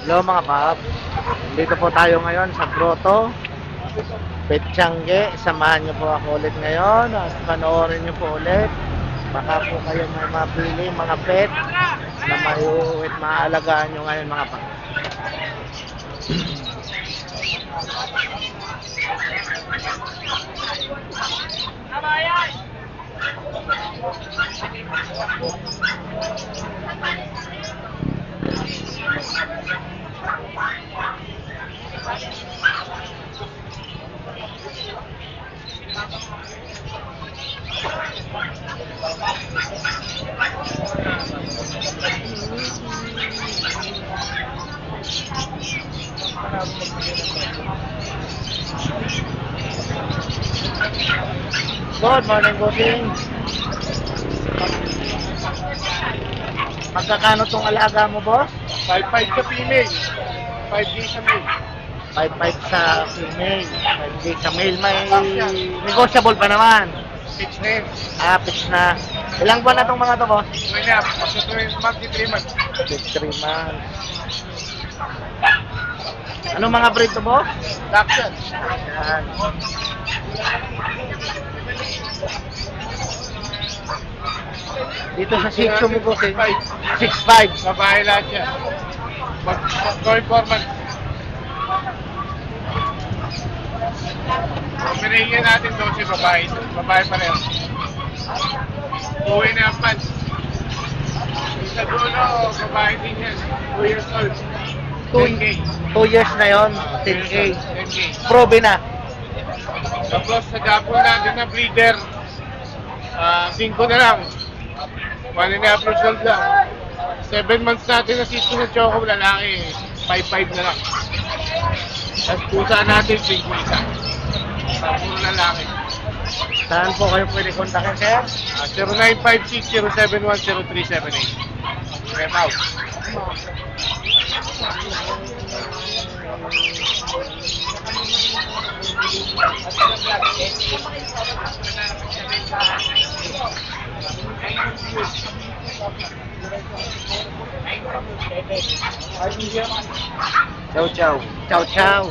Hello mga paps. Dito po tayo ngayon sa Grotto, Petchange. Samahan niyo po ako ulit ngayon at panoorin niyo po ulit. Baka po kayo may mapili mga pet na mayuwit maaalagaan niyo ngayon mga paps. Good morning, bossing. Magkakano tong alaga mo, boss? 5-5 sa female, 5K sa male. 5.5 sa female, 5K sa male. May negotiable pa naman. Fix na yun. Fix na. Ilang buwan na tong mga to, boss? Tuloy na, kasi magti 3 months. 3 months. Anong mga breed to, boss? Dachshund. Yan. Dito sa Shih Tzu mo, bossing. 6.5. Babae lahat yan. Mag-going 4 months. Pinahingin natin 12 babae. Babae pa rin. Uwi na ang pants. Sa dulo, babae din yan. 2 years old. 10K. 2 years na yon, 10K. 10K. Probe na. Tapos sa gapon natin na breeder, 5 na lang. 1.5 years old lang. 7 months natin na Shih Tzu na Choco, lalaki, 5.5 na lang. Tapos pusa natin, 5 isa. Puro lalaki. Saan po kayo pwede kontakin, sir? 0956-071-0378. Rep out. Chow chow. Chow chow.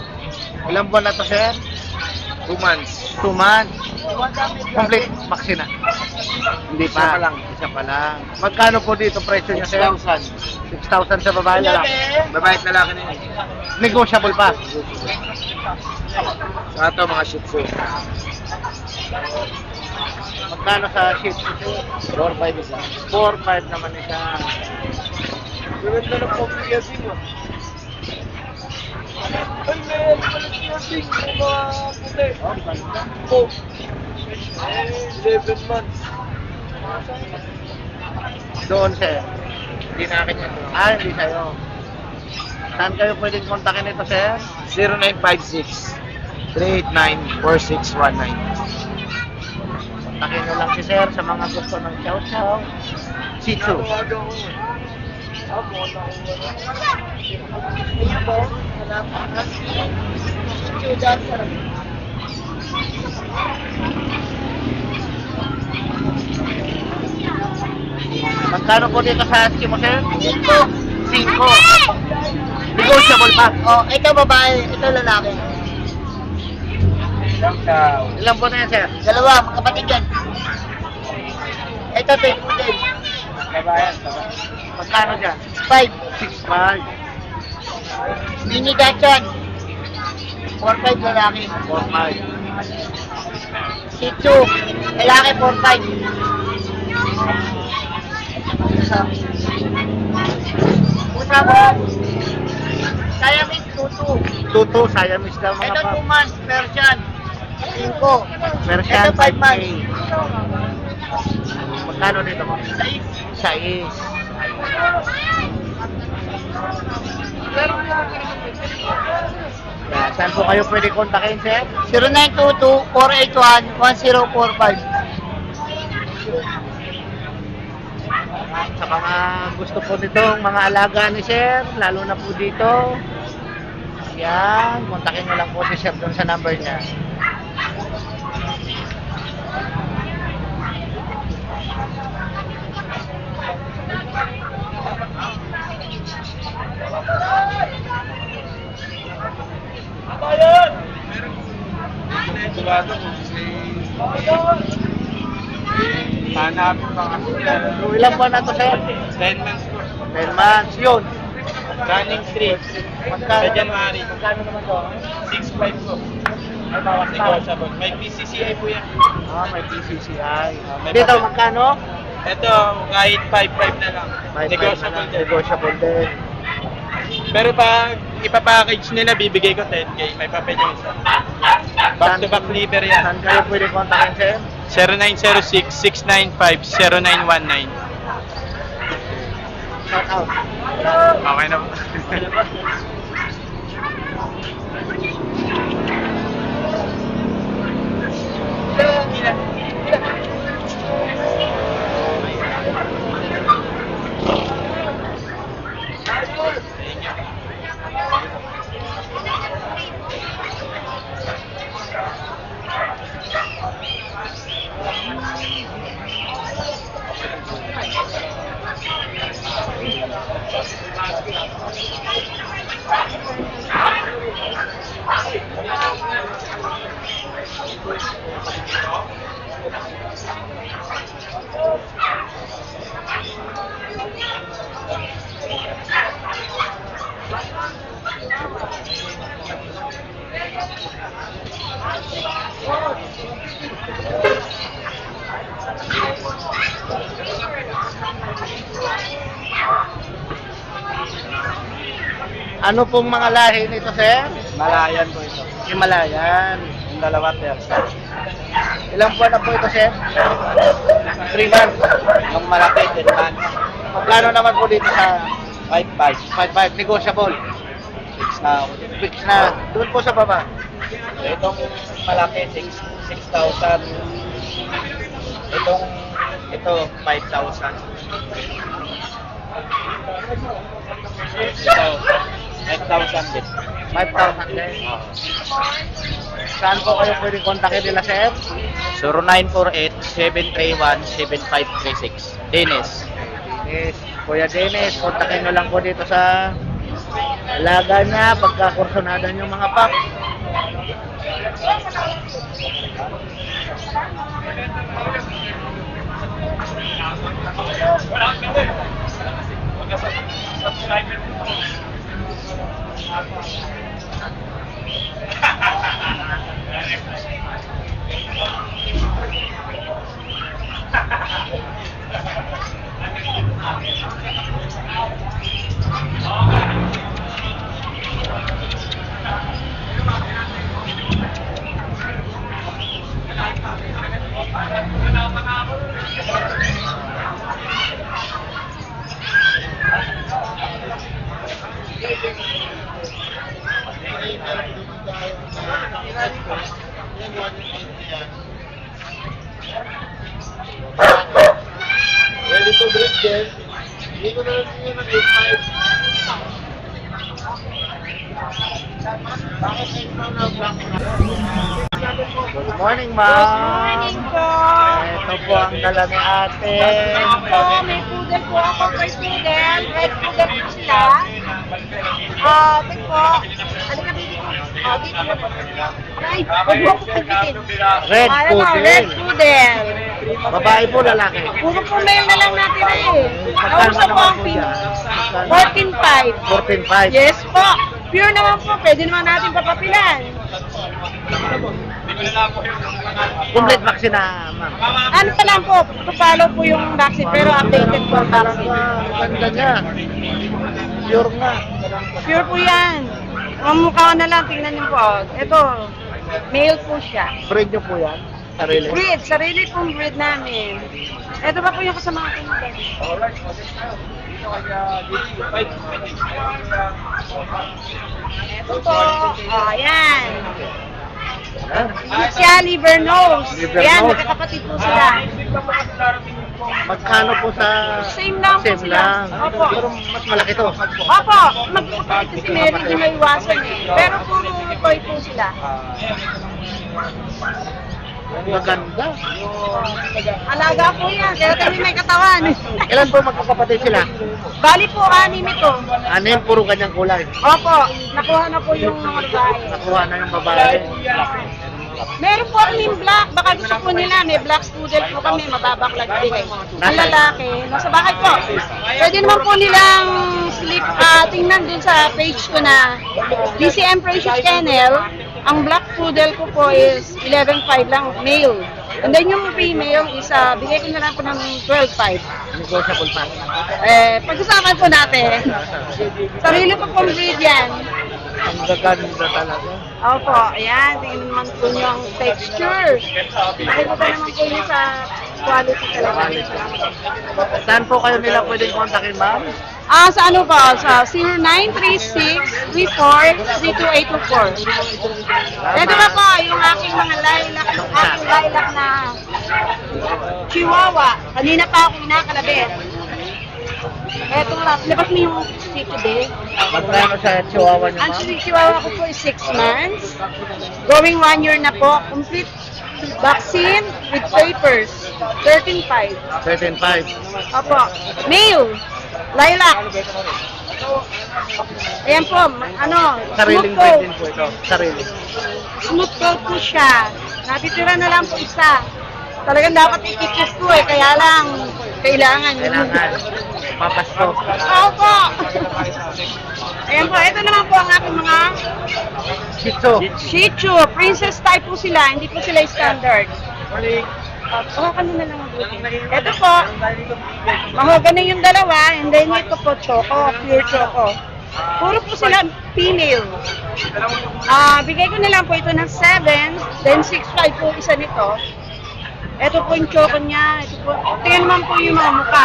Ilang buwan na to, sir? 2 months. 2 months. Complete vaccine na. Hindi pa. Isa pa lang. Isa pa lang. Magkano po dito presyo niya, sir? 6,000. 6,000 sa babae na lang. Babae at lalaki na yun. Negotiable pa. Sa ito, mga Shih Tzu. Magkano sa Shih Tzu, sir? 4-5 isa. 4-5 naman isa. Ganda ng pag-iasing mo. Ay, may pag-iasing mo mga puti. Oh, 11 months. Doon, sir. Hindi na akin yan. Hindi sa'yo. Saan kayo pwedeng kontakin ito, sir? 0956-389-4619. Kontakin nyo lang si sir sa mga gusto ng chow chow. Shih Tzu. Magkano po dito sa husky mo, sir? 5. Negotiable pa. Oh, ito babae, ito lalaki. Ilan po na yan, sir? Dalawa, magkapatid yan. Ito, ito, din. Babayan. Magkano dyan? 5. 6.5. Mini Dachshund. 4-5 lalaki. 4.5. Shih Tzu, lalaki 4-5. Pusa mo. Siamese 2-2. Tuto, Siamese daw mga Ito pa. 2 months, Persian. 5. Persian, Ito 5 months. 5K. Magkano dito mo? 6. Yeah, saan po kayo pwede kontakin, sir? 0922-481-1045. Sa mga gusto po nitong mga alaga ni sir, lalo na po dito, yan, kontakin nyo lang po si sir doon sa number niya. Hanapin mga sir. So, ilang buwan na to, sir? 10 months po. 10 months. Yun. Running 3. Magkano? Sa January. Magkano naman to? 6.5 po. May bawas pa. Negotiable. May PCCI po yan. May PCCI. may Dito, papel. magkano? Ito, kahit 5.5 na lang. Negotiable din. Negotiable din. Pero pag ipapackage nila, bibigay ko 10K. May papel yung isa. Back to back liver yan. Saan kayo pwede kontakin, sir? 0906-695-0919. Shout out. Okay na po. Ano pong mga lahi nito, sir? Malayan po ito. Himalayan. Yung dalawa, Persa. Ilang buwan na po ito, sir? 3 months. Yung malaki, 10 months. Magkano naman po dito sa 5.5. 5.5? Negotiable. Fix na ako. Fix na. Doon po sa baba. Itong malaki, 6,000. Ito, 5,000. Ito, 5,000 din. 5,000 din. Saan po kayo pwede kontakin nila, sir? 0948-731-7536. Dennis. Yes. Kuya Dennis, kontakin nyo lang po dito sa alaga niya pagkakursunadan yung mga pack. Ready to break din. Hindi ko na lang siya ng 8.5. Good morning, ma'am. Good morning po. Ito po ang dala ni ate. Ito po, may poodle po ako per poodle. Red poodle po sila. Ito po. Ano ka dito? Dito na po. Ay, huwag mo ko pagbitin. Red poodle. Red poodle. Babae po, lalaki. Puro po na yung nalang natin eh. Magkano Nauso po naman ang po pin. siya? 14.5. 14.5. Yes po. Pure naman po. Pwede naman natin papapilan. Complete vaccine na, ma'am. Ano pa lang po, papalo po yung vaccine, pero updated po ang vaccine. Ang ganda niya. Pure nga. Pure po yan. Ang mukha na lang, tingnan niyo po. Ito, male po siya. Breed niyo po yan. Sarili. Breed, sarili pong breed namin. Ito pa po yung kasama ko. Ito po, ayan. Siya, liver nose. Liver Ayan, nose. magkakapatid po sila. Magkano po sa... Same lang po Same sila. lang. Opo. Pero mas malaki to. Opo, magkakapatid kasi meron din may iwasan eh. Pero puro toy po sila. Ang maganda. Alaga po yan, kaya kami may katawan. Ilan po magkakapatid sila? Bali po, anim ito. Anim, puro ganyang kulay. Opo, nakuha na po yung mga babae. Nakuha na yung babae. Meron po kami black. Baka gusto po nila, may black poodle po kami, mababaklag bigay. Ang lalaki, nasa bahay po. Pwede naman po nilang tingnan dun sa page ko na DCM Precious Kennel. Ang black poodle ko po is 11.5 lang, male. And then yung female is, bigay ko na lang po ng 12.5. Negotiable pa. Pag-usapan po natin. Sarili po pong breed yan. Ang gaganda talaga. Opo, ayan. Tingnan naman po yung texture. Nakikita naman po niya sa quality talaga. Saan po kayo nila pwedeng kontakin, ma'am? Sa ano po? Sa 0936-34-32824. Ito na po, yung aking mga lilac, na chihuahua. Kanina pa ako inakalabit. Eto nga, labas mo yung CQD. Magkano sa chihuahua niyo, Ang ma'am? chihuahua ko po is 6 months. Going 1 year na po. Complete vaccine with papers. 13.5. 13.5. Opo. Male. Lilac. Ayan po, Sariling smooth breed coat. din po ito. Sarili. Smooth coat po siya. Natitira na lang po isa. Talagang dapat ikikip ko kaya lang kailangan. Kailangan. Papasto. Opo. Ayan po, ito naman po ang aking mga Shih Tzu. Shih Tzu. Princess type po sila, hindi po sila standard. Kanina lang ang buti. Ito po, mahogany yung dalawa, and then ito po, choco, pure choco. Puro po sila female. Bigay ko na lang po ito ng 7, then 6.5 po isa nito. Ito po yung choco niya. Ito po, tingnan naman po yung mga mukha.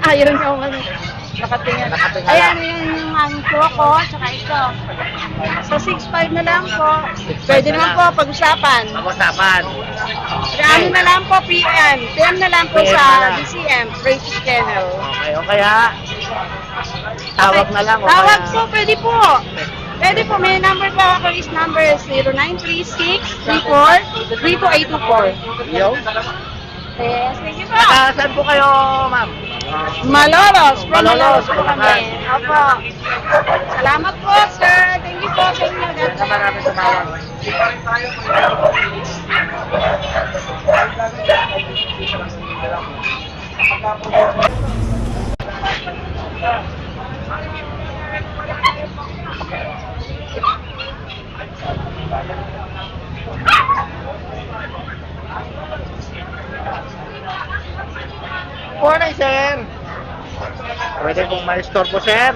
Ayaw niya ako nakatingin. Ayan, yung choco, tsaka ito. So, 6.5 na lang po. Pwede naman po pag-usapan. Pag-usapan. Ano na lang po, PM. PM na lang po PM na sa lang. DCM, Precious Kennel. Okay, o kaya tawag na lang. O Tawag kaya, po, pwede po. Pwede po, may number po ako. Is number is 0936-34-32824. Yo. Yes, thank you po. Saan po kayo, ma'am? Malolos, from Malolos, Malolos po kami. Opo. Salamat po, sir. Thank you po. Thank you. God bless. Maraming tumawag. Morning, sir. Pwede pong ma-store po, sir.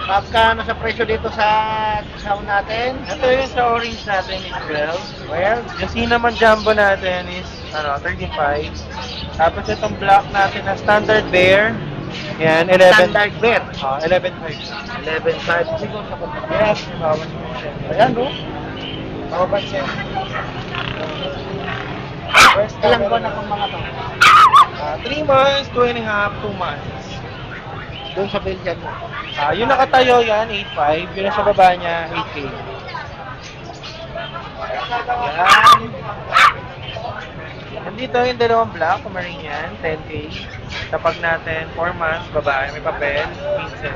Magkano sa presyo dito sa chow natin? Ito yung sa orange natin is 12. Well, Yung cinnamon jumbo natin is 35. Tapos itong black natin na standard bear. Yan, 11. standard beer. 11.5. 11.5. Siguro sa kapatid. Yes, bawas mo siya. Ayan, no? Bawas siya. Ilang buwan na kung mga to? 3 months, 2.5, 2 months. Doon sa Belgian mo. Yung nakatayo yan, 8.5. Yung nasa baba niya, 8K. Yan. Nandito yung dalawang black, Pomeranian, 10K. Tapag natin, 4 months, babae, may papel, minsan.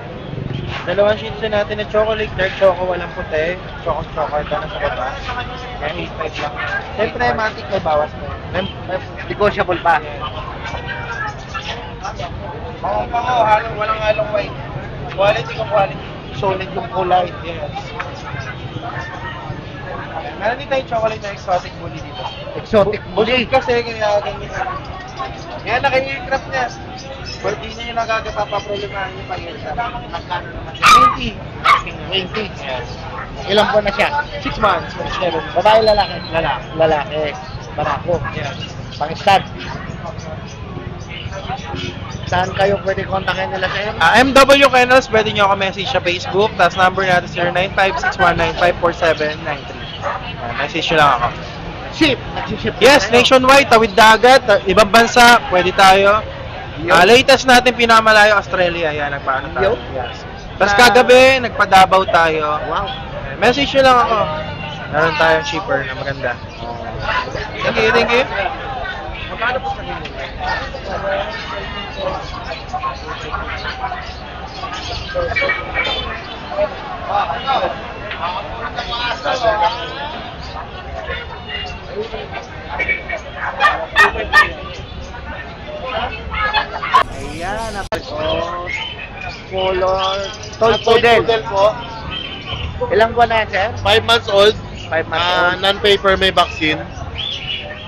Dalawang shih tzu natin na chocolate, dark choco, walang puti. Choco, ito nasa baba. Yan, 8.5 lang. Siyempre, matik, may bawas mo. Negotiable pa. Walang halong white. Quality ko quality. Solid yung kulay. Yes. Meron din tayong chocolate na exotic bully dito. Exotic bully. Busog kasi, kaya ganyan. Yan, naka-aircraft niya. But di niya yung nagagapapaproblemahan yung pag-aircraft. Magkano naman 20. 20. Yes. Ilang buwan na siya? 6 months. 7. Babae, lalaki? Lalaki. Lalaki. Barako. Yes. Pang-stud. Saan kayo pwede kontakin nila sa iyo? MW Kennels, pwede nyo ako message sa Facebook. Tapos number natin 095619547393. Message nyo lang ako. Ship! Nagsiship Yes, tayo. nationwide, tawid dagat, ibang bansa, pwede tayo. Latest natin, pinakamalayo, Australia. Yan, nagpaano tayo. Yes. Tapos kagabi, nagpa-Davao tayo. Wow. Message nyo lang ako. Meron tayong cheaper na maganda. Thank you, thank you. Magkano po sa ganyan? Ayan, oh, color, toy poodle. po. Ilang buwan na yan, sir? 5 months old. 5 months old. Non-paper may vaccine.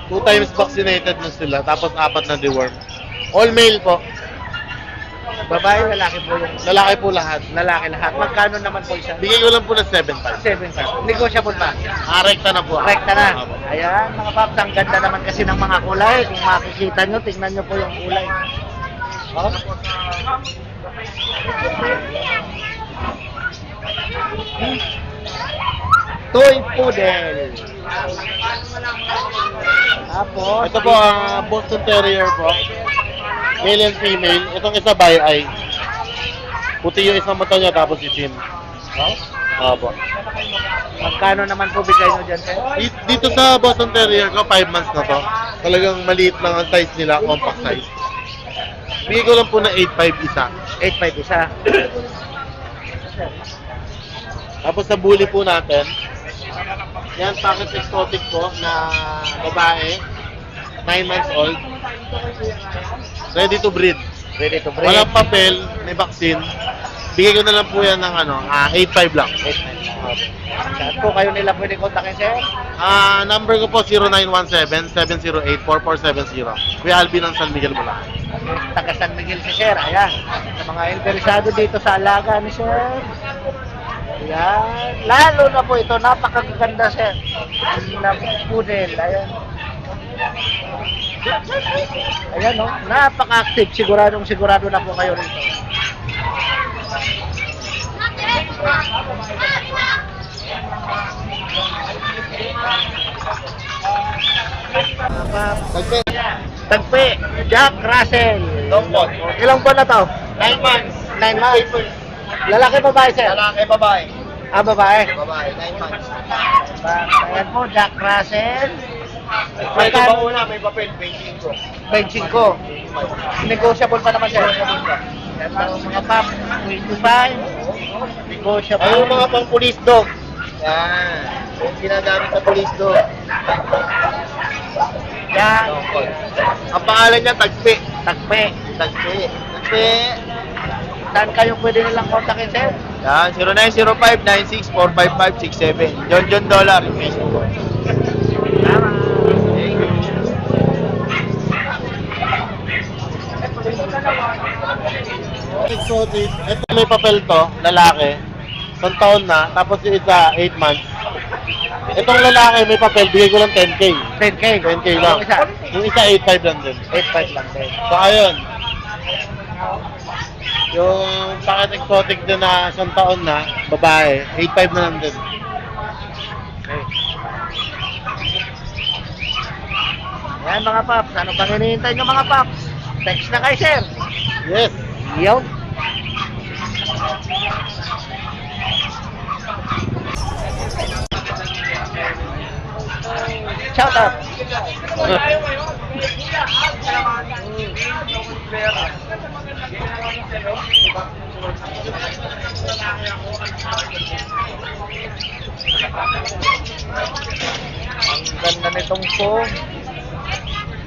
2 times vaccinated na sila. Tapos 4 na deworm. All male po. Babae, lalaki po yung Lalaki po lahat. lalaki lahat. Magkano naman po isa? Bigay ko lang po ng 7.5. 7 Negotiable pa. Rekta na po. Rekta na. Opo. Ayan, mga paps, ang ganda naman kasi ng mga kulay. Kung makikita nyo, tingnan nyo po yung kulay. Oh. Toy poodle. Tapos, Ito po ang Boston Terrier po. Male and female. Itong isa by eye. Puti yung isang mata niya tapos itim. Opo. magkano naman po bigay nyo dyan, sir? Dito sa Boston Terrier ko, 5 months na to. Talagang maliit lang ang size nila, compact size. Bigay ko lang po na 8.5 isa. 8.5 isa. Tapos sa bully po natin, yan, packet exotic po na babae, 9 months old. Ready to breed. Ready to breed. Walang papel, may vaccine. Bigay ko na lang po yan ng 8.5 lang. 8.5. Saan po kayo nila pwede kontakin, sir? Number ko po 0917-708-4470. Kuya Alvin ng San Miguel Bulacan. Taga San Miguel si sir. Ayan. Sa mga interesado dito sa alaga ni sir. Ayan. Lalo na po ito. Napakaganda, sir. Na poodle. Ayan. Ayan, no? Napaka-active. Sigurado na po kayo rito. Tagpi, Jack Russell. Longpot. Ilang buwan na to? 9 months. 9 months. Lalaki babae, sir? Lalaki, babae. Babae. Babae, 9 months. Ayan po, Jack Russell. May Magkano? una, may papel, 25. 25. Negotiable pa naman, sir. Ayan po, mga pap, 25. Negotiable. Ayun mga pang police dog. Yan. Yung ginagamit sa police dog. Yan. Ang pangalan niya, Tagpi. Tagpi. Tagpi. Tagpi. Saan kayo pwede nilang kontakin, sir? Yan, 0905-9645567. John Dollar, yung Facebook. Exotic. Ito may papel to, lalaki. 1 taon na, tapos yung isa, 8 months. Itong lalaki may papel, bigay ko lang 10K. 10K. 10K lang. Yung isa? Yung isa, 8.5 lang din. 8.5 lang, sir. So, ayun. Yung packet exotic din na 1 taon na, babae, 8.5 na lang din. Okay. Ayan mga paps, ano pang hinihintay nyo mga paps? Text na kay sir. Yes. Yo. Shout out. Ang ganda nitong phone.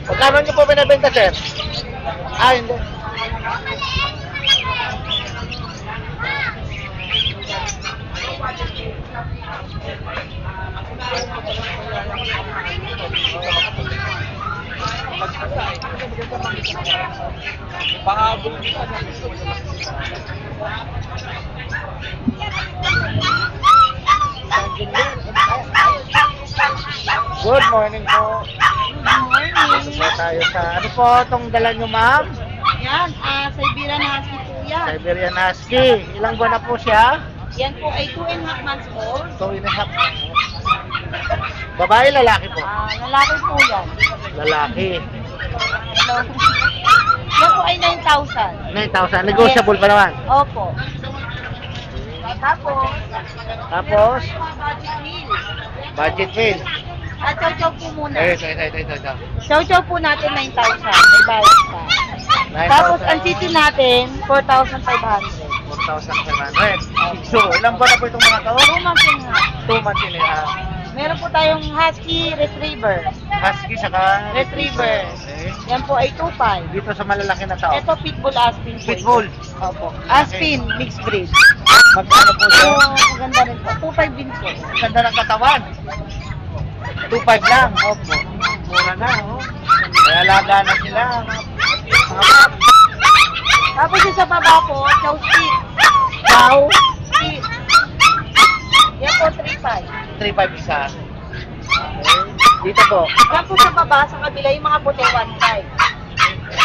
Magkano nyo po binibenta, sir? Hindi. Good morning po. Pasok po tayo sa, ano po itong dala nyo, ma'am? Yan, Siberian Husky po yan. Siberian Husky. Ilang buwan na po siya? Yan po ay 2.5 months old. 2.5. Babae, lalaki po? Lalaki po yan. Lalaki. Hello. Yan po ay 9,000. 9,000. Negotiable pa naman. Opo. Tapos, Tapos, budget meal. budget meal. Chow-chow po muna. Ito. Chow-chow po natin 9,000. May bayad pa. 9,000. Tapos, ang city natin, 4,500. 4,700. So, ilang buwan na po itong mga to? 2 months and a half. 2 months in a half. Meron po tayong Husky Retriever. Husky saka Retriever. Okay. Yan po ay 2.5. Dito sa malalaki na tao. Ito Pitbull Aspin po. Pitbull. Opo. Aspin, mixed breed. Magkano po So, siya? maganda rin po. 2.5 din po. Ganda ng katawan. 2.5 lang. Opo. Mura na, oh. Kaya laga na sila. Tapos yung sa baba po, Chow Stick. Chow. Stick. Yan po 3.5. 3.5 isa. Okay. Dito po. Yan po sa baba, sa kabila yung mga puti 1.5.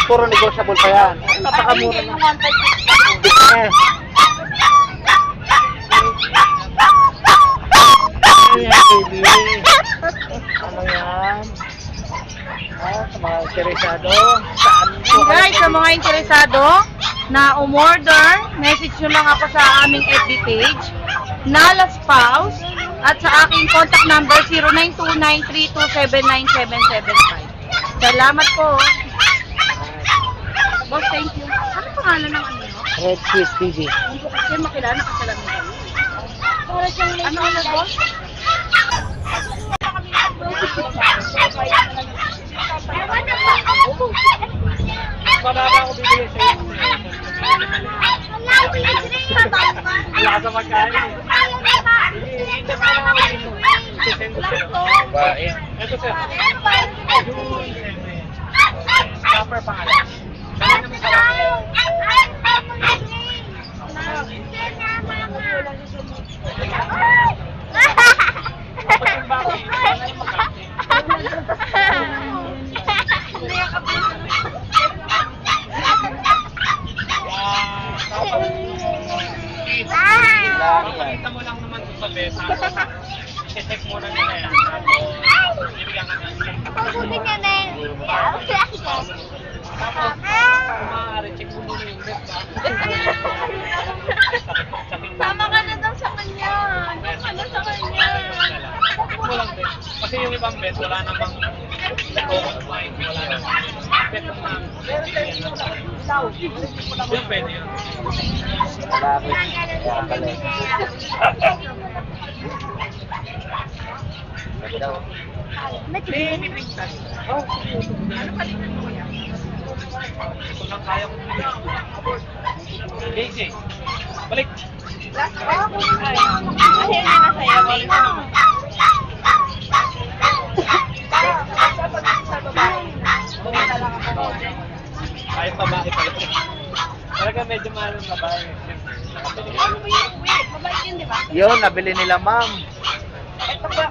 Puro negotiable pa yan. Napakamura Hindi, na. yung 1.5. Business. Ay, baby. Ano yan? Sa mga interesado. Saan po Guys, sa mga interesado na umorder, message nyo lang ako sa aming FB page, Nala Spouse, at sa aking contact number 092932797775. Salamat po. Boss, thank you. Ano pangalan ng ano? Red Swiss TV. Hindi ko kasi makilala kasalamin kayo. Para siyang ano, boss? Mababa ako bibili sa iyo. Wala ka magkain. Iinit mo lang ako dito. Isisend ko sa'yo. Bae. Ito sir. Copper pangalan. Kaya naman sa Pakita mo lang naman doon sa beta. I-check mo na nila yan. Tapos, bibigyan ka Tapos, maaari, check mo muna yung net ba? Sama ka na daw sa kanya. Sama na sa kanya. Check mo lang din. Kasi yung ibang bet, wala namang online, wala namang bet na yung pwede yun. Lalaki. Kaya pala. May bibigtan. Oh, ano palitan mo yan? Ito lang kaya ko bigyan. JJ, balik. Ay, na sa'yo, babe. Kahit babae pala. Talaga medyo mahal ng babae. Ano ba yung uwi? Mabait yun, di ba? Yun, nabili nila ma'am. Ito ba?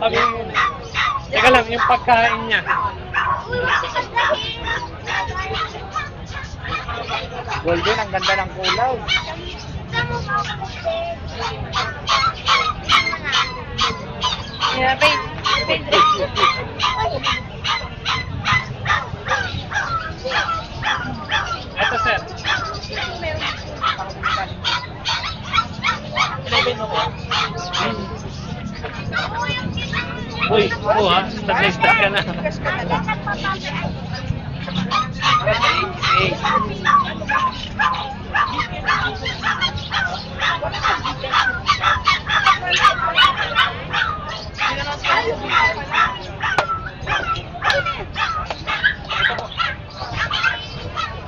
Sabi teka lang, yung pagkain niya. Golden, ang ganda ng kulay. Yeah, babe. Ito sir. 11 mo ba? Uy, oo ha, stag-stag ka na.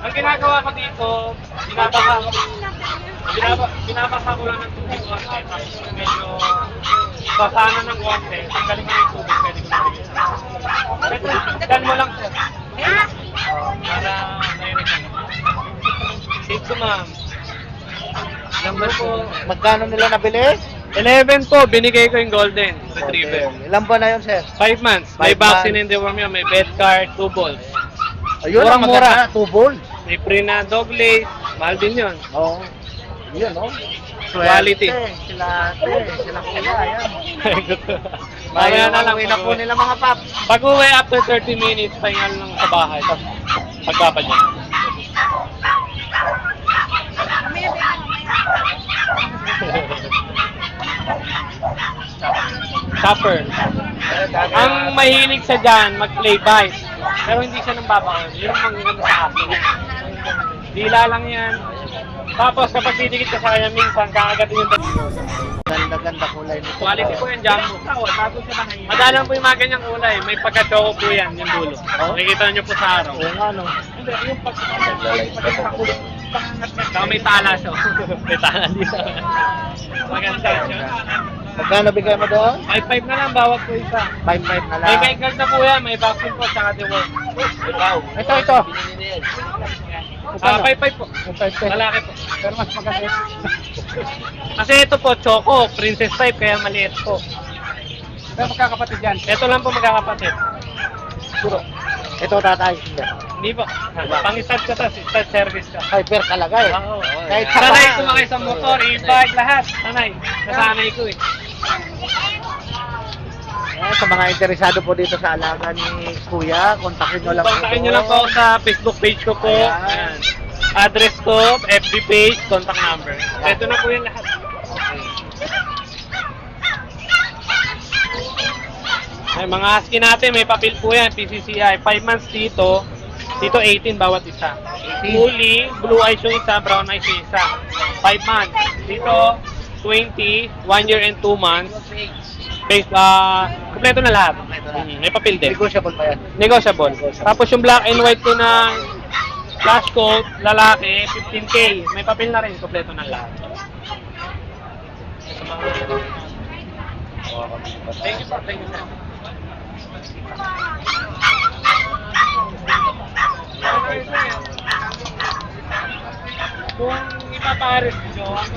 Ang ginagawa ko dito, binabasa ko lang ng tubig konti, tapos medyo basa na ng konti, tanggalin ko yung tubig, pwede ko na dan mo lang sir. Para nainig ka. Thank you ma'am. Number po. Magkano nila nabili? 11 po, binigay ko yung golden retriever. Okay. Ilan ba na yun, sir? 5 months. 5 May vaccine months. and deworm yun. May bed card, 2 balls. Ayun, ang Murang-mura. maganda. 2 balls. May free na dog lace. Mahal din yun. Oo. Yun, oh. Quality. Sila kuya, yan. Mamaya na lang. Uwi na po nila mga pap. Pag uwi after 30 minutes, pahingal lang sa bahay. Tapos pagbabad niya. Chopper. Ang mahilig sa dyan, mag-play bite. Pero hindi siya nang babaon. Yun ang mga sa akin. Dila lang yan. Tapos kapag didikit ka sa kanya, minsan kakagatin yung Ganda-ganda kulay nito. quality po yung jumbo. Madalang po yung mga ganyang kulay. May pagka-choco po yan, yung dulo. Nakikita nyo po sa araw. Oo nga, no? Hindi, yung Saka may tala siya. May tala dito. Maganda siya. Magkano bigay mo doon? 5-5 na lang, bawat po isa. 5-5 na lang. May kay card na po yan, may vaccine po, saka deworm. Ito. 5-5 po. 5-5. Malaki po. Pero mas maganda. Kasi ito po, choco, princess type, kaya maliit po. Pero magkakapatid yan. Ito lang po magkakapatid. Puro. Ito tatay. Hindi po. Pang-start ka to, start service ka. Hyper talaga eh. Oo. Kahit Sanay sumakay sa motor, e-bike, lahat. Sanay. Nasanay ko eh. Sa mga interesado po dito sa alaga ni Kuya, kontakin nyo lang Kontakin nyo lang po ako sa Facebook page ko po. Ayan. Ayan. Address ko, FB page, contact number. Ito na po yung lahat. Ay, mga husky natin, may papel po yan, PCCI. 5 months dito, dito 18 bawat isa. Fully, blue eyes yung isa, brown eyes yung isa. 5 months. Dito, 20, 1 year and 2 months. Base, kompleto na lahat. May papel din. Negotiable pa yan. Negotiable. Tapos yung black and white ko na flash coat, lalaki, 15K. May papel na rin, kompleto na lahat. Thank you, sir. Thank you, sir. Kung ipapares nyo, ang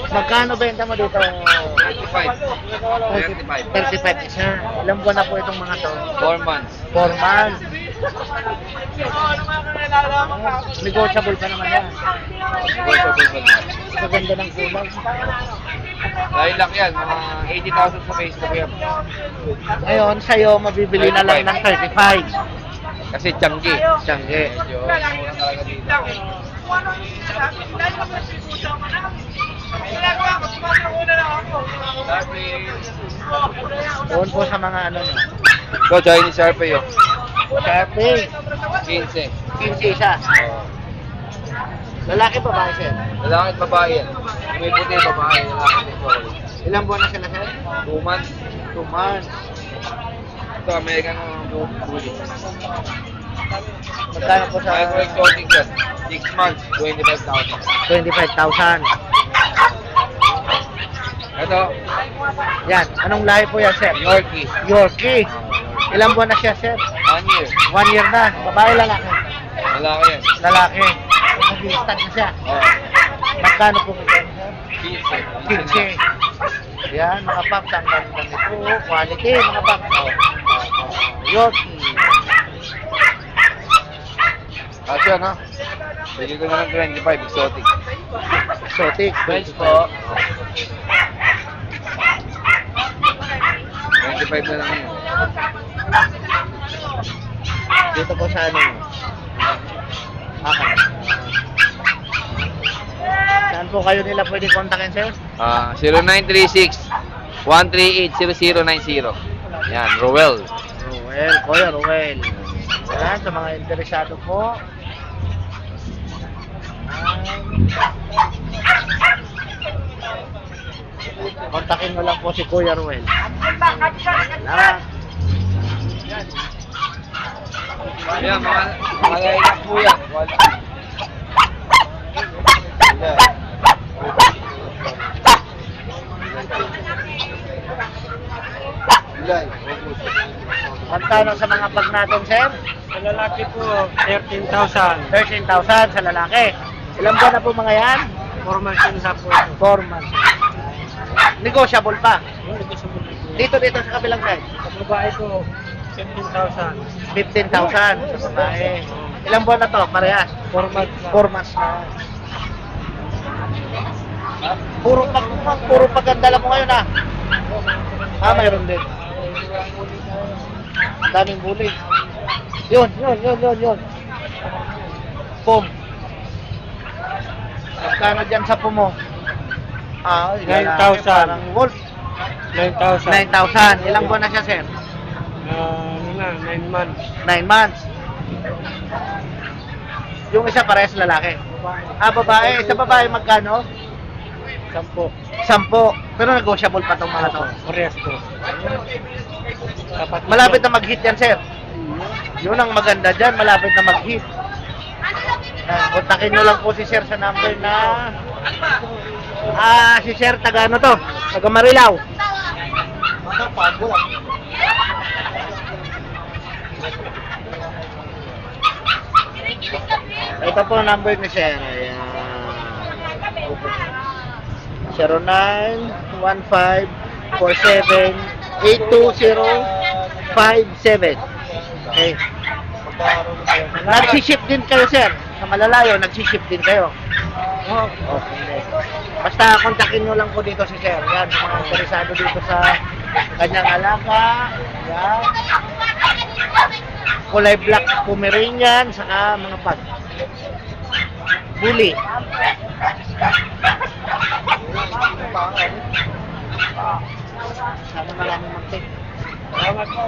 Magkano benta mo dito? 35. 35 isa. Ilang buwan na po itong mga to? 4 months. 4 months. Negotiable pa naman yan. Negotiable pa na. Sa ganda ng kulay. Dahil lang yan, mga 80,000 sa Facebook yan. Ngayon, sa'yo, mabibili na lang ng 35. Kasi Changi. Tiyangge. Medyo mura talaga dito. Doon po sa mga ano nyo. Ito, Chinese Sharpie yun. Sharpie. 15. 15 isa. Lalaki pa ba sir? Lalaki at babae yan. May puti, babae. Lalaki dito. Ilang buwan na sila sir? 2 months. 2 months. Ito, American Bully. Magkano po sa Micro exotic yan. 6 months, 25,000. 25,000? Ito, Yan. Anong lahi po yan sir? Yorkie. Yorkie. Ilang buwan na siya sir? 1 year. 1 year na. Babae lalaki? Lalaki yan. Lalaki. Nag-i-stand na siya. Oo. Magkano po ito sir? 15. 15. Yan, mga paps, ang ganda nito. Quality, mga paps. Yorkie. Kasi ano, bigyan ko na ng 25, exotic. Exotic. Bench po. 25 na lang yun. Dito po sa ano yun? Okay. Saan po kayo nila pwede kontakin sir? 0936-138-0090. Yan, Roel. Ruel, Kuya Ruel. Yan, sa mga interesado po. Kontakin mo lang po si Kuya Ruel. Salamat. Yan, mga lilac po yan. Yan. Ilay, Magkano sa mga bag natin, sir? Sa lalaki po, 13,000. 13,000 sa lalaki. Ilang buwan na po mga yan? 4 months yun sa po. 4 months. Negotiable pa. Dito sa kabilang side. Sa babae ko, 15,000. 15,000 sa babae. Ilang buwan na to? Parehas? 4 months na. 4 months na. Puro pagandala mo ngayon ah. Mayroon din. Daming bully. Yun. Pum. Magkano dyan sa pumo? 9,000. Parang wolf. 9,000. 9,000. Ilang buwan na siya, sir? 9 months. 9 months. Yung isa parehas lalaki. Babae. Sa babae magkano? 10. 10. Pero negotiable pa tong mga to. Parehas ko. Malapit na mag-hit yan, sir. Yun ang maganda dyan, malapit na mag-hit. Kontakin nyo lang po si sir sa number na... si sir, taga ano to? Taga Marilao. Ito po ang number ni sir. Ayan. 0915-47-82057. Okay. Nagsiship din kayo, sir. Sa malalayo, nagsiship din kayo. Okay. Basta kontakin nyo lang po dito si sir. Yan, sa mga interesado dito sa kanyang alaga. Yan. Kulay black Pomeranian, saka mga pag. Bully. Sana maraming mag-take. Salamat po.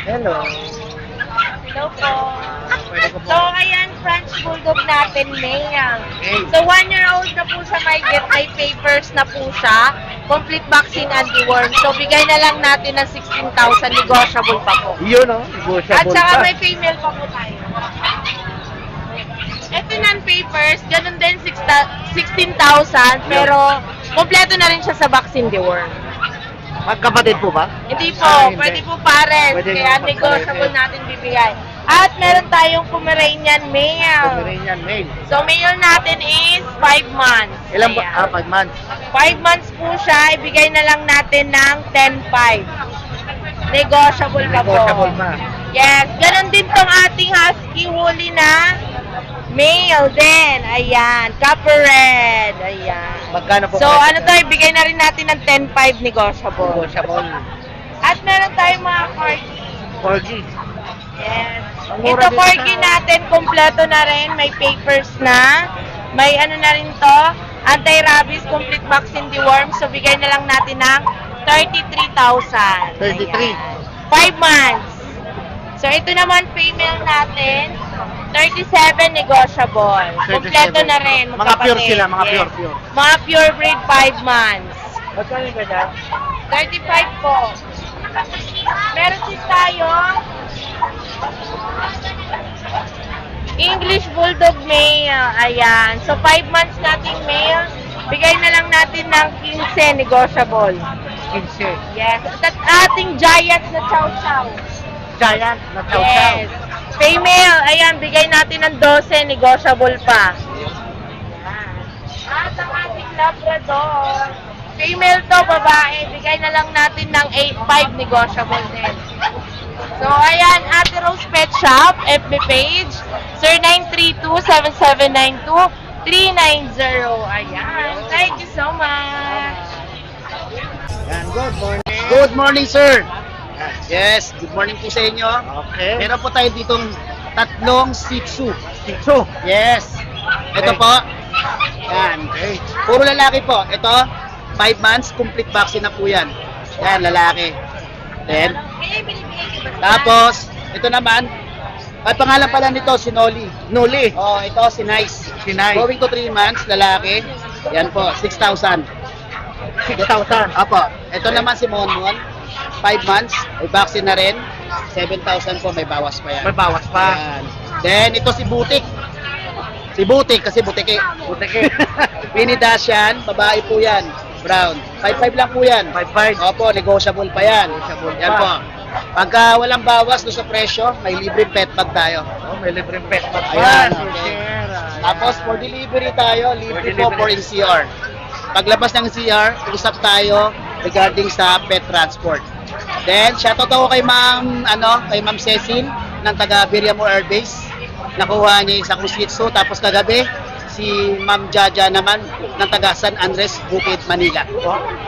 Hello. Hello po. Pwede ko po. So, ayan, French Bulldog natin, male. Okay. So, 1-year-old na po siya, may papers na po siya. Complete vaccine and deworm. So, bigay na lang natin ng 16,000, negotiable pa po. Yun o, At negotiable saka pa. may female pa po tayo. Ito non-papers, ganun din 16,000, pero kompleto na rin siya sa vaccine deworm. Magkapatid po ba? Hindi po, Hindi. pwede po pares, Pwede kaya yung negotiable magpares. natin bibigay. At meron tayong Pomeranian male. Pomeranian male. So, male natin is 5 months. Ilang ba? Ayan. 5 months. 5 months po siya, ibigay na lang natin ng 10,500. Negotiable pa po. Negotiable pa. Yes, ganun din tong ating husky woolly na male din. Ayan, copper red. Ayan. Magkano po? So, presyo ano niya? to, ibigay na rin natin ng 10,500 negotiable. Negotiable. At meron tayong mga corgi. 4G. Yes. Ang mura Ito dito corgi sa- natin, kompleto na rin. May papers na. May ano na rin to, anti-rabies, complete vaccine deworm. So, bigay na lang natin ng 33,000. 33. 5 months. So, ito naman, female natin, 37 negotiable. 37. Kompleto na rin. Mga pure magkapatid. sila, mga Yes. pure. Mga pure breed, 5 months. Magkano yung ganyan? 35 po. Meron din tayong English Bulldog male. Ayan. So, 5 months nating male. Bigay na lang natin ng 15 negotiable. 15. Yes. At ating giant na chow chow. Giant na chow-chow. Yes. Female. Ayan. Bigay natin ng 12 negotiable pa. Ayan. At ang ating Labrador. Female to, babae. Bigay na lang natin ng 8,500 negotiable din. So, ayan, Ate Rose Pet Shop, FB page, 0932-7792-390. Ayan, thank you so much. Yan, good morning. Good morning, sir. Yes, good morning po sa inyo. Okay. Meron po tayo ditong tatlong Shih Tzu. Sitso. Yes. Ito Okay. po. Yan. Okay. Puro lalaki po. Ito, 5 months, complete vaccine na po yan. Yan, lalaki. Then, tapos, ito naman, at pangalan pala nito, si Noli. Nuli. Oh, ito, si Nice. Si Nice. Going to 3 months, lalaki. Yan po, 6,000. 6,000. Apo, ito naman si Monmon. 5 months, may vaccine na rin. 7,000 po, may bawas pa yan. May bawas pa. Yan. Then, ito si Butik. Si Butik, kasi Butiki. Butike. Mini Dash yan, babae po yan. Brown. 5-5 lang po yan. 5-5. Opo, negotiable pa yan. Negotiable Yan pa. po. Pagka walang bawas doon sa presyo, may libreng pet bag tayo. Oh, may libreng pet bag pa. Ayan, Sir okay. Sir. Ayan. Tapos for delivery tayo, libre For po for delivery. NCR. Paglabas ng CR, usap tayo regarding sa pet transport. Then, shoutout ako kay Ma'am Cecil ng taga Biriamo Air Base. Nakuha niya isang Shih Tzu. Tapos kagabi, si Ma'am Jaja naman ng taga San Andres, Bukid, Manila.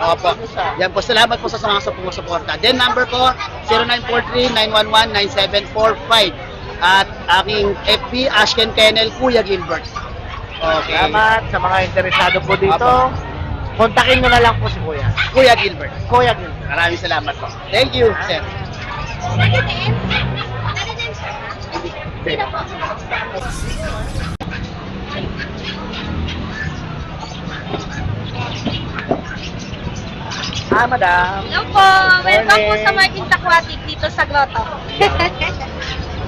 Opo. Yan po, salamat po sa mga sumusuporta. Then number ko, 0943-911-9745. At aking FB, Ashken Kennel, Kuya Gilbert. Okay. Salamat sa mga interesado po dito. Apo. Kontakin nyo na lang po si Kuya. Kuya Gilbert. Kuya Gil. Maraming salamat po. Thank you, sir. Madam. Hello po. Welcome po Morning. sa Martins Aquatic dito sa Grotto.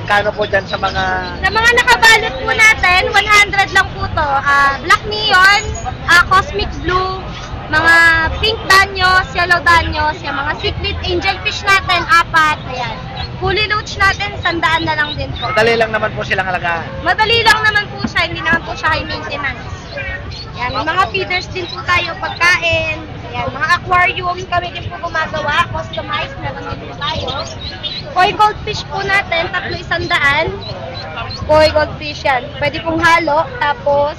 Kano po dyan sa mga... Sa mga nakabalot po natin, 100 lang po to. Black neon, cosmic blue, mga pink danyos, yellow danyos, yung mga cichlid angelfish natin, 4. Ayan. Fully loach natin, 100 na lang din po. Madali lang naman po silang alagaan. Madali lang naman po siya, hindi naman po siya high maintenance. Yan, may mga feeders din po tayo, pagkain. Yan, mga aquarium kami din po gumagawa, customized, meron din po tayo. Koi goldfish po natin, 300. Koi goldfish yan, pwede pong halo, tapos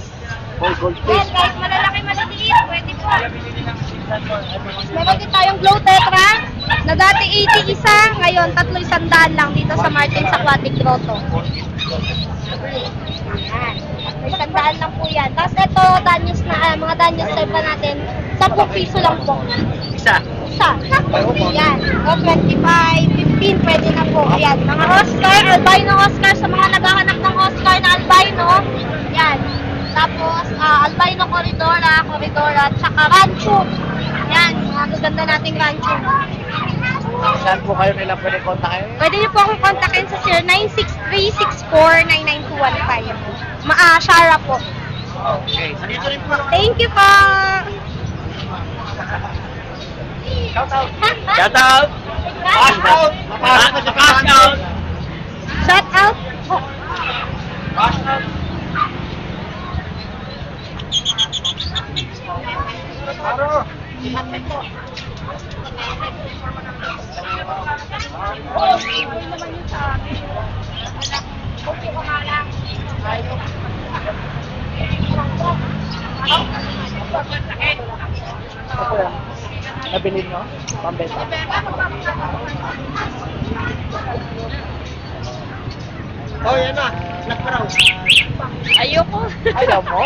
Whole yan goldfish. guys, malalaki maliliit, pwede po. Meron din tayong glow tetra, na dati 80 isa, ngayon 300 lang dito sa Martins Aquatic Grotto. Yan. 100 lang po yan. Tapos ito, danyos na, mga danyos type pa natin, 10 piso lang po. Isa. Isa. Yan. O, 25, 15, pwede na po. Yan. Mga Oscar, albino Oscar, sa mga naghahanap ng Oscar na albino. Yan. Tapos, albino Corridora, tsaka Rancho. Yan. Mga gaganda nating Rancho. Saan po kayo nila pwede kontakin? Pwede niyo po akong kontakin sa 0963-64-99215. Shara po. Okay. Dito rin po. Thank you po! Shout out. Shout out! Pass out. Pass out. Pass out! Shout out! Pass out. Aro. Nabili nyo? Pambenta. Oh, yan na. Nagparaw. Ayoko. Ayaw mo?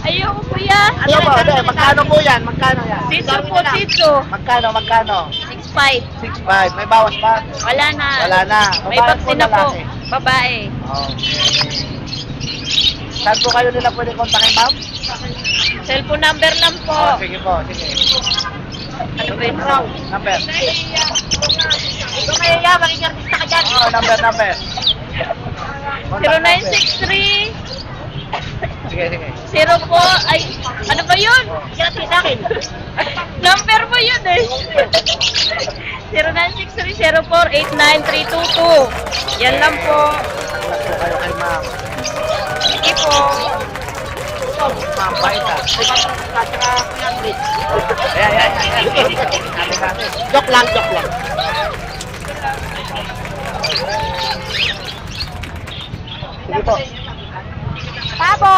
Ayoko kuya. Ano po? Magkano po yan? Magkano yan? Sitso po, sitso. Magkano? 6'5". 6.5. May bawas pa? Wala na. Wala na. May Babae vaccine na po. lalaki? Babae. Okay. Saan po kayo nila pwede kontakin, ma'am? Cellphone number lang po. Oh, sige po, sige. Number. Ito kayo ya, maging artista ka dyan. Oh, number. 0963 Sige. 0 po, ay, ano ba yun? Grabe sa akin. Number mo yun eh. 0963-04-89322. Yan lang po. Contact po kayo kay ma'am. Sige po. Ma'am, bait ah. Ayan. Joke lang. Sige po. Pabo!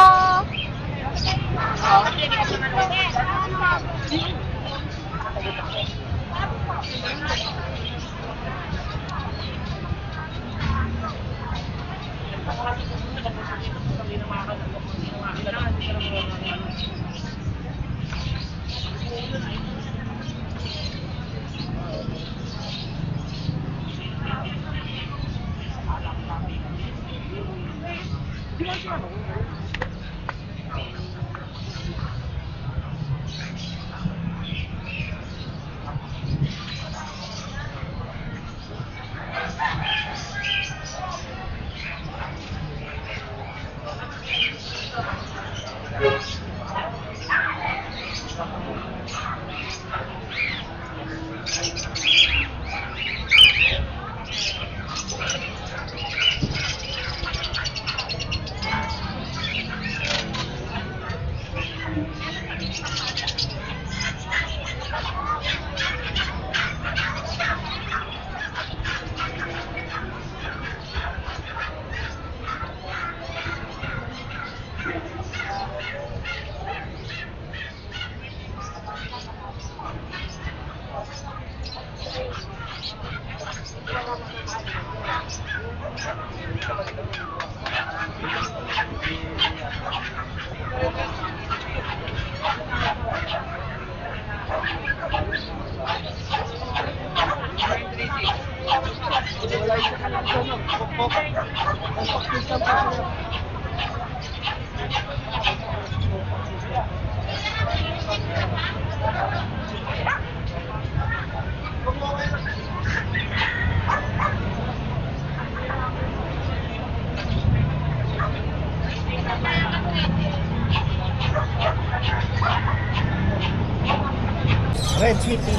Red Sweet TV.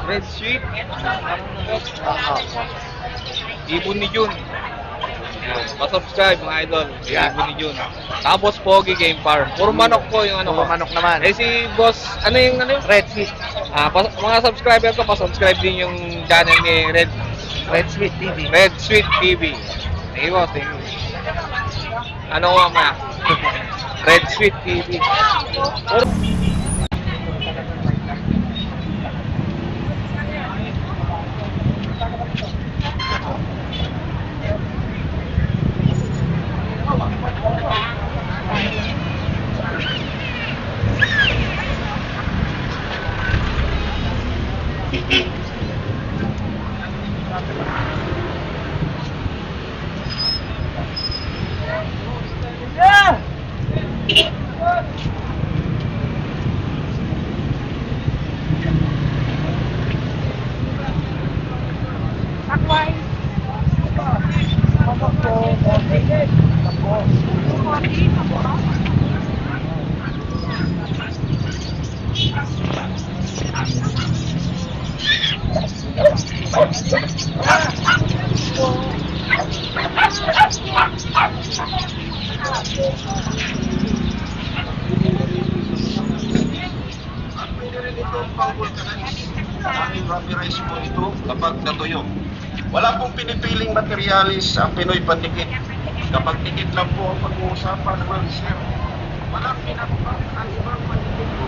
Red Sweet. Oo. Ibon ni Jun. Yan. Pa-subscribe mga idol. Yan. Ibon ni Jun. Tapos Pogi Game Farm. Puro manok po yung ano Puro ko. manok naman. Eh si boss, ano yung Red Sweet. mga subscriber ko, pa-subscribe din yung channel ni Red Sweet TV. Red Sweet TV. Thank you boss, thank you. Ano ko mga? Red Sweet TV. Aming rubberized po ito kapag natuyo. Wala pong pinipiling materialis ang Pinoy Patikit. Kapag tikit lang po ang pag-uusapan, well, sir, walang pinapang ang ibang patikit po.